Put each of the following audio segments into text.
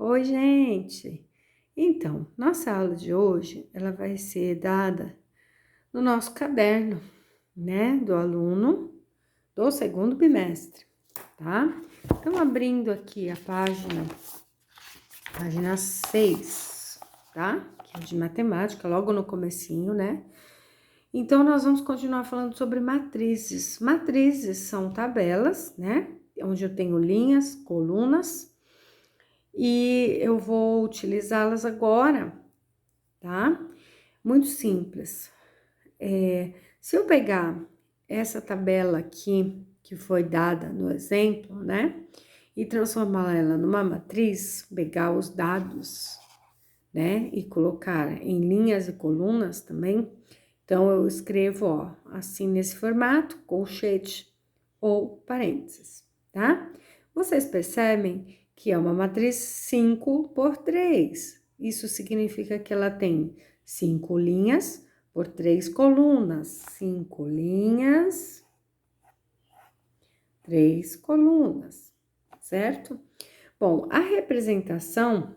Oi, gente! Então, nossa aula de hoje, ela vai ser dada no nosso caderno, né, do aluno do segundo bimestre, tá? Então, abrindo aqui a página 6, tá? Que é de matemática, logo no comecinho, né? Então, nós vamos continuar falando sobre matrizes. Matrizes são tabelas, né? Onde eu tenho linhas, colunas, e eu vou utilizá-las agora, tá? Muito simples. Se eu pegar essa tabela aqui, que foi dada no exemplo, né? E transformar ela numa matriz, pegar os dados, né? E colocar em linhas e colunas também. Então, eu escrevo, ó, assim nesse formato, colchete ou parênteses, tá? Vocês percebem que é uma matriz 5 por 3. Isso significa que ela tem 5 linhas por 3 colunas. 5 linhas, 3 colunas, certo? Bom, a representação,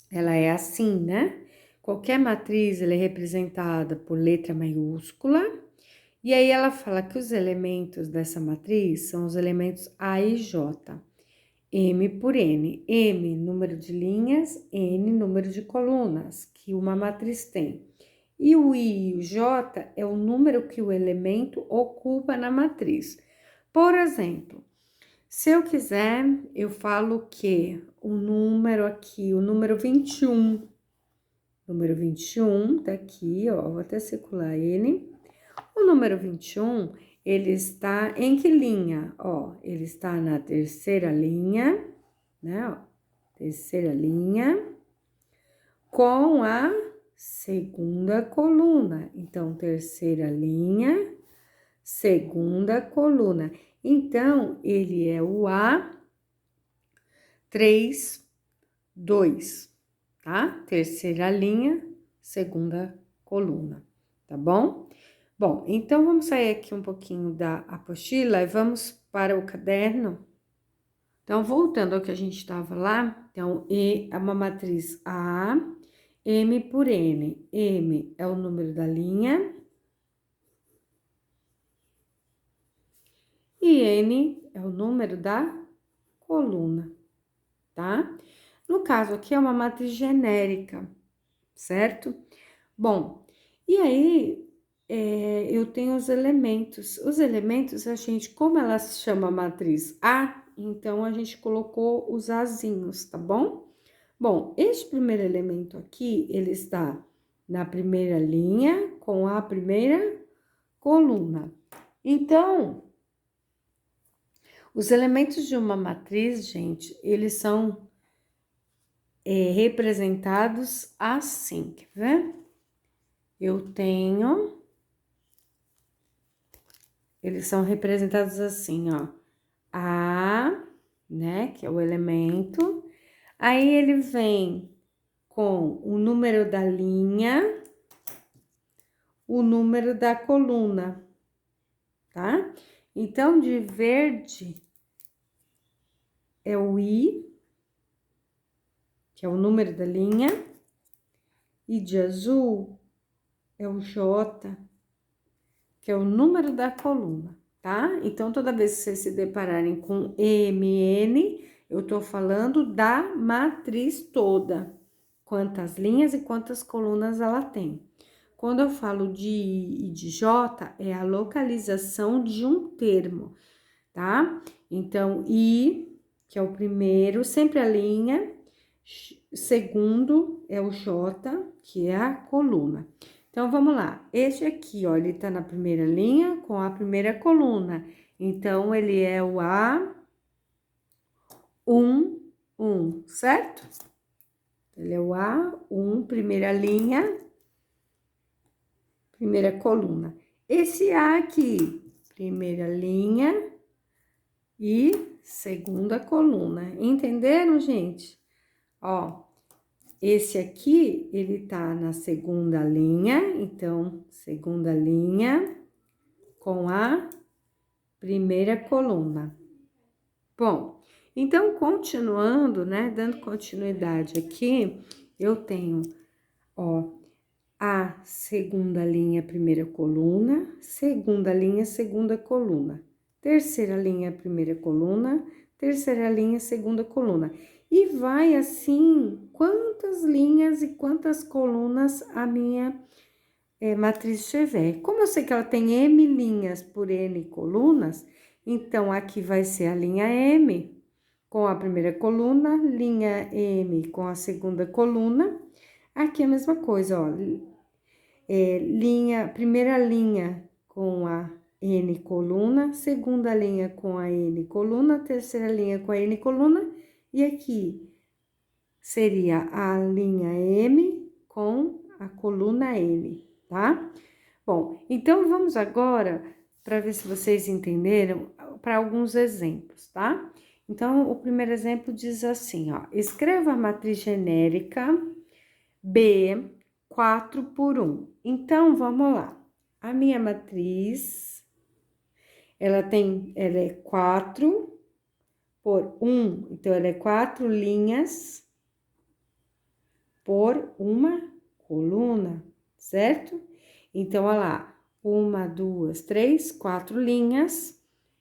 ela é assim, né? Qualquer matriz, ela é representada por letra maiúscula. E aí ela fala que os elementos dessa matriz são os elementos A e J. M por N. M, número de linhas, N, número de colunas que uma matriz tem. E o I e o J é o número que o elemento ocupa na matriz. Por exemplo, se eu quiser, eu falo que o número aqui, o número 21. Número 21 tá aqui, ó, vou até circular ele. O número 21, ele está em que linha? Ó, ele está na terceira linha, né? Ó, terceira linha, com a segunda coluna. Então, terceira linha, segunda coluna. Então, ele é o A3, 2, tá? Terceira linha, segunda coluna, tá bom? Bom, então vamos sair aqui um pouquinho da apostila e vamos para o caderno. Então, voltando ao que a gente estava lá, então, E é uma matriz A, M por N. M é o número da linha e N é o número da coluna, tá? No caso aqui é uma matriz genérica, certo? Bom, e aí eu tenho os elementos. Os elementos, a gente, como ela se chama matriz A, então a gente colocou os azinhos, tá bom? Bom, este primeiro elemento aqui, ele está na primeira linha com a primeira coluna. Então, os elementos de uma matriz, gente, eles são representados assim, quer ver? Eu tenho... Eles são representados assim, ó. A, né, que é o elemento. Aí ele vem com o número da linha, o número da coluna, tá? Então, de verde é o I, que é o número da linha, e de azul é o J, que é o número da coluna, tá? Então, toda vez que vocês se depararem com MN, eu tô falando da matriz toda, quantas linhas e quantas colunas ela tem. Quando eu falo de I e de J, é a localização de um termo, tá? Então, I, que é o primeiro, sempre a linha, segundo é o J, que é a coluna. Então, vamos lá. Este aqui, ó, ele tá na primeira linha com a primeira coluna. Então, ele é o A1, certo? Ele é o A1, primeira linha, primeira coluna. Esse A aqui, primeira linha e segunda coluna. Entenderam, gente? Ó, esse aqui, ele tá na segunda linha, então, segunda linha com a primeira coluna. Bom, Então, continuando, né, dando continuidade aqui, eu tenho, ó, a segunda linha, primeira coluna, segunda linha, segunda coluna, terceira linha, primeira coluna, terceira linha, segunda coluna. E vai assim, quantas linhas e quantas colunas a minha matriz tiver. Como eu sei que ela tem M linhas por N colunas, então aqui vai ser a linha M com a primeira coluna, linha M com a segunda coluna. Aqui é a mesma coisa, ó, primeira linha com a N coluna, segunda linha com a N coluna, terceira linha com a N coluna, e aqui seria a linha M com a coluna N, tá? Bom, então vamos agora para ver se vocês entenderam para alguns exemplos, tá? Então, o primeiro exemplo diz assim, ó, escreva a matriz genérica B 4 por 1. Então, vamos lá. A minha matriz, ela é 4 por 1, então ela é 4 linhas por uma coluna, certo? Então, olha lá, 1, 2, 3, 4 linhas,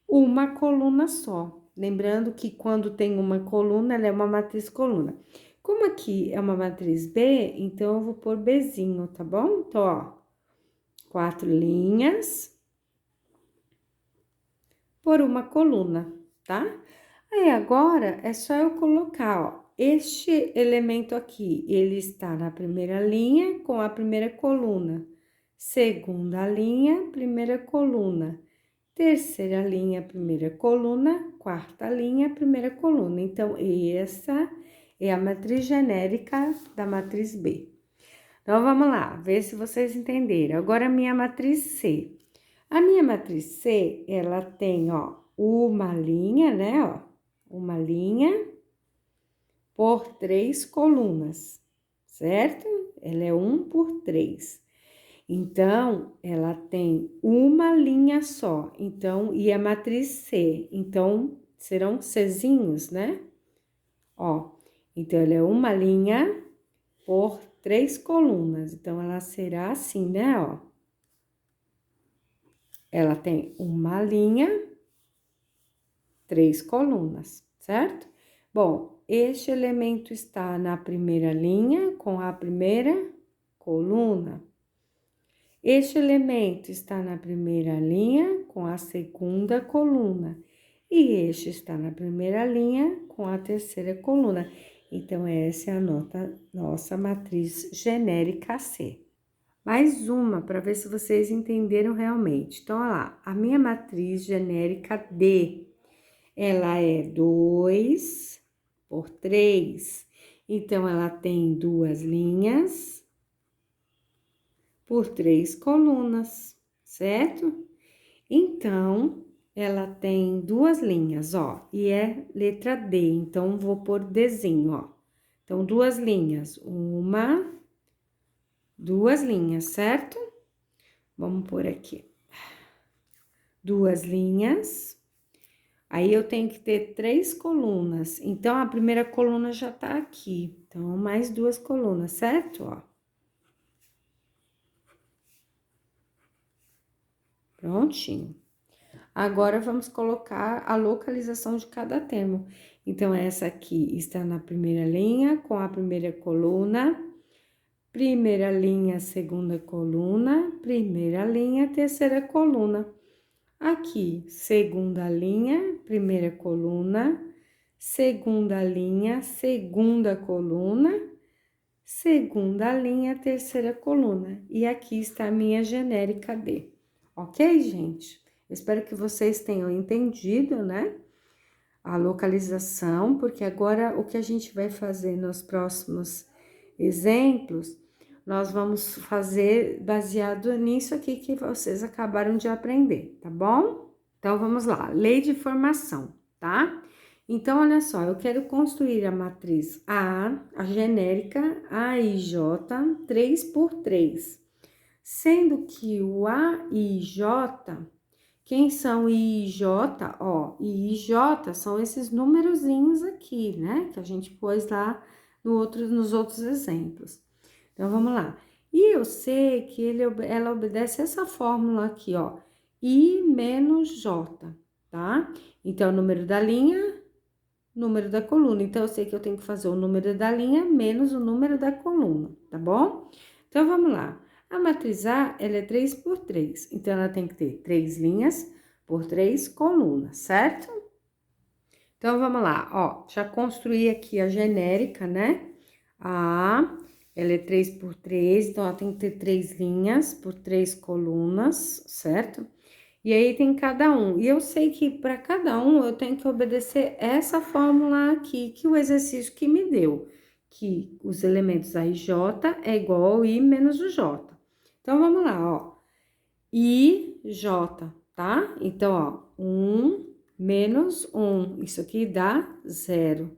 uma coluna só. Lembrando que quando tem uma coluna, ela é uma matriz coluna. Como aqui é uma matriz B, então eu vou pôr Bzinho, tá bom? Então, ó, 4 linhas por uma coluna, tá? Aí, agora, é só eu colocar, ó, este elemento aqui, ele está na primeira linha com a primeira coluna. Segunda linha, primeira coluna. Terceira linha, primeira coluna. Quarta linha, primeira coluna. Então, essa é a matriz genérica da matriz B. Então, vamos lá, ver se vocês entenderam. Agora, a minha matriz C. A minha matriz C, ela tem, ó, uma linha, né, ó, uma linha por 3 colunas, certo? Ela é 1 por 3. Então, ela tem uma linha só, então, e a matriz C, então, serão Czinhos, né? Ó, então, ela é uma linha por 3 colunas, então, ela será assim, né, ó. Ela tem uma linha, 3 colunas, certo? Bom, este elemento está na primeira linha com a primeira coluna. Este elemento está na primeira linha com a segunda coluna. E este está na primeira linha com a terceira coluna. Então, essa é a nossa matriz genérica C. Mais uma, para ver se vocês entenderam realmente. Então, olha lá, a minha matriz genérica D, ela é 2 por 3. Então, ela tem 2 linhas por 3 colunas, certo? Então, ela tem 2 linhas, ó, e é letra D, então, vou pôr Dzinho, ó. Então, 2 linhas, 2 linhas, certo? Vamos pôr aqui. 2 linhas. Aí, eu tenho que ter 3 colunas. Então, a primeira coluna já tá aqui. Então, mais 2 colunas, certo? Ó. Prontinho. Agora, vamos colocar a localização de cada termo. Então, essa aqui está na primeira linha, com a primeira coluna. Primeira linha, segunda coluna. Primeira linha, terceira coluna. Aqui, segunda linha, primeira coluna, segunda linha, segunda coluna, segunda linha, terceira coluna. E aqui está a minha genérica D. Ok, gente? Eu espero que vocês tenham entendido, né? A localização, porque agora o que a gente vai fazer nos próximos exemplos, nós vamos fazer baseado nisso aqui que vocês acabaram de aprender, tá bom? Então, vamos lá, lei de formação, tá? Então, olha só, eu quero construir a matriz a genérica A e J, 3 por 3, sendo que o A e J, Quem são I e J? Ó, I e J são esses numerozinhos aqui, né? Que a gente pôs lá nos outros exemplos. Então, vamos lá. E eu sei que ela obedece essa fórmula aqui, ó. I menos J, tá? Então, número da linha, número da coluna. Então, eu sei que eu tenho que fazer o número da linha menos o número da coluna, tá bom? Então, vamos lá. A matriz A, ela é 3 por 3. Então, ela tem que ter 3 linhas por 3 colunas, certo? Então, vamos lá. Ó, já construí aqui a genérica, né? A, ela é 3 por 3, então ela tem que ter 3 linhas por 3 colunas, certo? E aí tem cada um. E eu sei que para cada um eu tenho que obedecer essa fórmula aqui, que o exercício que me deu, que os elementos A e J é igual ao I menos o J. Então, vamos lá, ó. I, J, tá? Então, ó, 1 menos 1, isso aqui dá 0.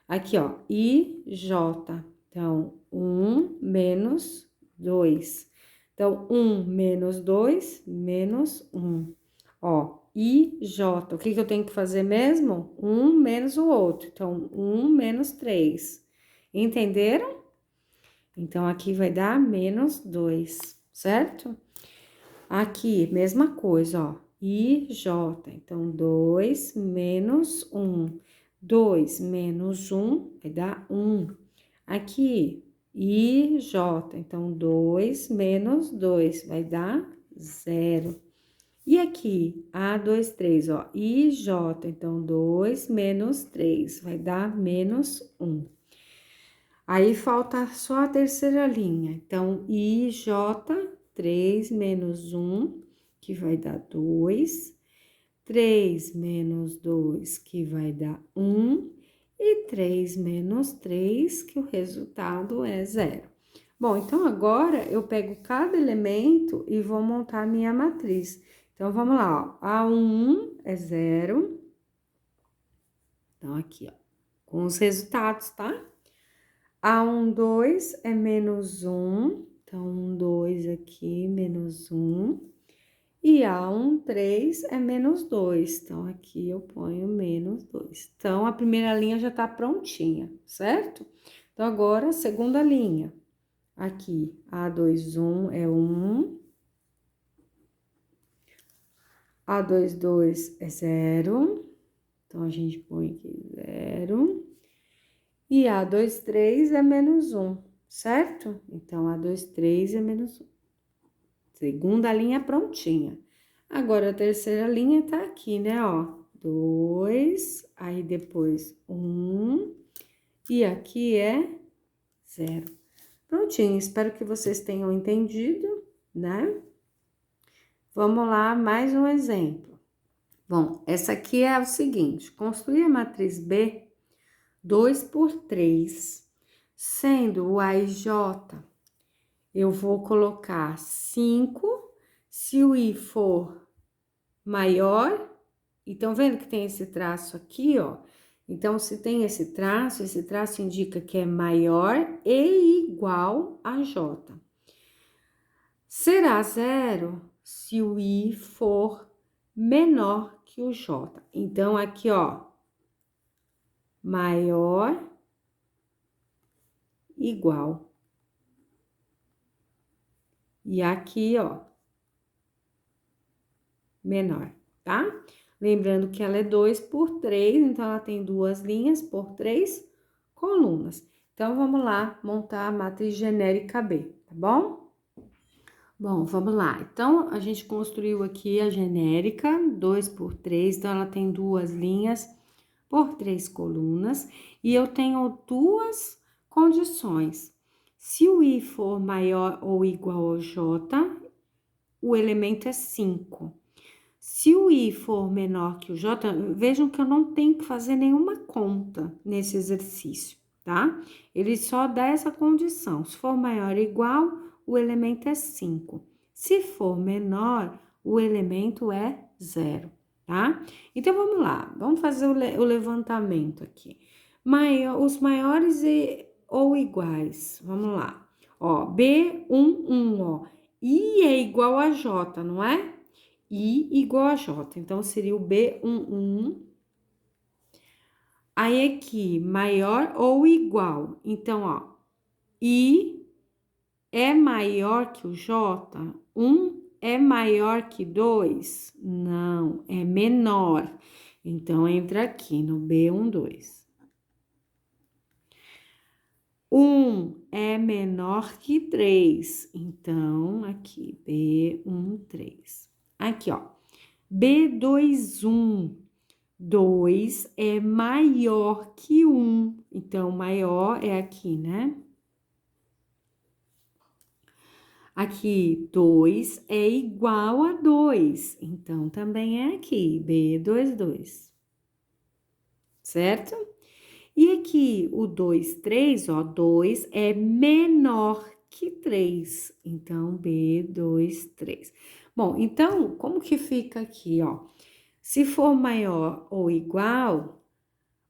Aqui, ó, I, J, então, 1 menos 2. Então, 1 menos 2, menos 1. Ó, I, J, o que que eu tenho que fazer mesmo? 1 menos o outro. Então, 1 menos 3. Entenderam? Então, aqui vai dar menos 2, certo? Aqui, mesma coisa, ó. I, J, então, 2 menos 1. 2 menos 1 vai dar 1. Aqui, I, J, então, 2 menos 2 vai dar 0. E aqui, A, 2, 3, ó, I, J, então, 2 menos 3 vai dar menos 1. Aí, falta só a terceira linha. Então, I, J, 3 menos 1, que vai dar 2. 3 menos 2, que vai dar 1. E 3 menos 3, que o resultado é 0. Bom, então agora eu pego cada elemento e vou montar a minha matriz. Então, vamos lá, ó. A1 é 0. Então, aqui, ó, com os resultados, tá? A1, 2 é menos 1. Então, 2 aqui, menos 1. E A1, 3 é menos 2. Então, aqui eu ponho menos 2. Então, a primeira linha já tá prontinha, certo? Então, agora, a segunda linha. Aqui, A2, 1 é 1. A2, 2 é 0. Então, a gente põe aqui 0. E A2, 3 é menos 1, certo? Então, A2, 3 é menos 1. Segunda linha prontinha. Agora, a terceira linha tá aqui, né, ó. 2, aí depois 1, e aqui é 0. Prontinho, espero que vocês tenham entendido, né? Vamos lá, mais um exemplo. Bom, essa aqui é o seguinte, construir a matriz B 2 por 3, sendo o A e J, eu vou colocar 5, se o I for maior, então, vendo que tem esse traço aqui, ó, então, se tem esse traço indica que é maior e igual a J. Será 0 se o I for menor que o J. Então, aqui, ó, maior, igual. E aqui, ó, menor, tá? Lembrando que ela é 2 por 3, então ela tem 2 linhas por 3 colunas. Então, vamos lá montar a matriz genérica B, tá bom? Bom, vamos lá. Então, a gente construiu aqui a genérica, 2 por 3, então ela tem 2 linhas por 3 colunas, e eu tenho duas condições. Se o I for maior ou igual ao J, o elemento é 5. Se o I for menor que o J, vejam que eu não tenho que fazer nenhuma conta nesse exercício, tá? Ele só dá essa condição. Se for maior ou igual, o elemento é 5. Se for menor, o elemento é 0, tá? Então, vamos lá. Vamos fazer o levantamento aqui. Os maiores ou iguais. Vamos lá. Ó, B1, 1, ó. I é igual a J, não é? I igual a J. Então, seria o B11. Aí, aqui, maior ou igual. Então, ó, I é maior que o J? 1 é maior que 2? Não, é menor. Então, entra aqui no B12. 1 é menor que 3. Então, aqui, B13. Aqui, ó, B21. 2 é maior que 1. Então, maior é aqui, né? Aqui, 2 é igual a 2. Então, também é aqui, B22. Certo? E aqui, o 2, 3, ó, 2 é menor que 3. Então, B23. Bom, então, como que fica aqui, ó? Se for maior ou igual,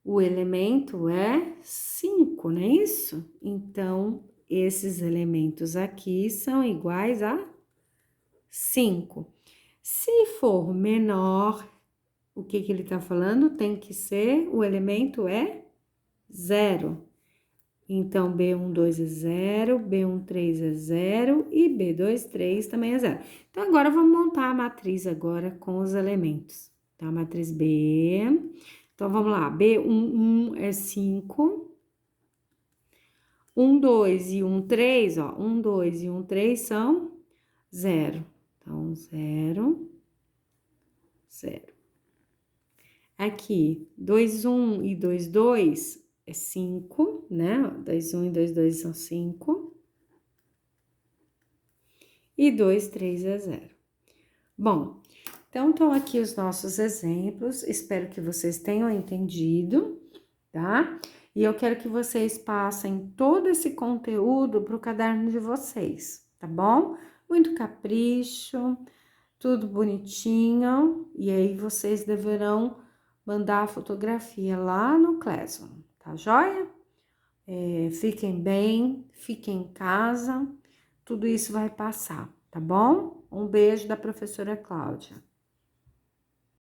o elemento é 5, não é isso? Então, esses elementos aqui são iguais a 5. Se for menor, o que ele está falando? Tem que ser, o elemento é 0. Então, B12 é 0, B13 é 0 e B23 também é 0. Então, agora vamos montar a matriz agora com os elementos. Então, a matriz B. Então, vamos lá. B11 é 5. 1, 2 e 1, 3, ó. 1, 2 e 1, 3 são 0. Então, 0, 0. Aqui, 2, 1 e 2, 2 é 5, né? 2, 1 e 2, 2 são 5. E 2, 3 é 0. Bom, então, estão aqui os nossos exemplos. Espero que vocês tenham entendido, tá? E eu quero que vocês passem todo esse conteúdo para o caderno de vocês, tá bom? Muito capricho, tudo bonitinho. E aí, vocês deverão mandar a fotografia lá no Classroom, tá joia? Fiquem bem, fiquem em casa, tudo isso vai passar, tá bom? Um beijo da professora Cláudia.